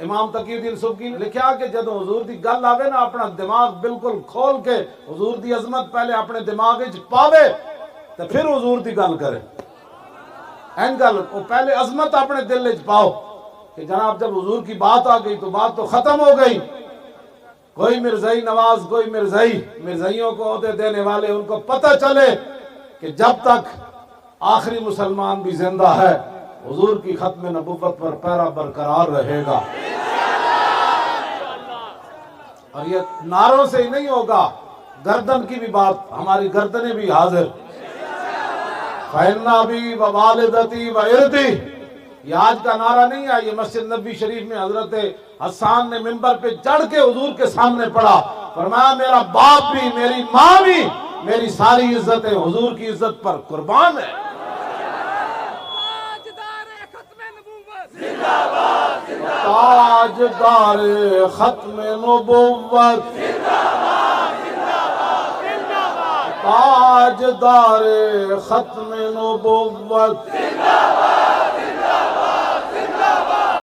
امام تقی الدین سبکی نے لکھا کہ جدوں حضور دی گل آوے نا اپنا دماغ بالکل کھول کے حضور دی عظمت پہلے اپنے دماغ وچ پاوے تو پھر حضور دی گل کرے. این گل وہ پہلے عظمت اپنے دل وچ پاؤ کہ جناب جب حضور کی بات آ گئی تو بات تو ختم ہو گئی. کوئی مرزائی نواز کوئی مرزائی، مرزائیوں کو عہدے دینے والے ان کو پتہ چلے کہ جب تک آخری مسلمان بھی زندہ ہے حضور کی ختم نبوت پر پیرا برقرار رہے گا. اور یہ نعروں سے ہی نہیں ہوگا، گردن کی بھی بات، ہماری گردنیں بھی حاضر. فَإِنَّ أَبِي وَوَالِدَتِي وَإِرْضِي، یہ آج کا نعرہ نہیں ہے، یہ مسجد نبی شریف میں حضرت حسان نے منبر پہ چڑھ کے حضور کے سامنے پڑھا. فرمایا میرا باپ بھی میری ماں بھی میری ساری عزتیں حضور کی عزت پر قربان ہے. تاجدار ختم نبوت، تاجدار ختم نبوت،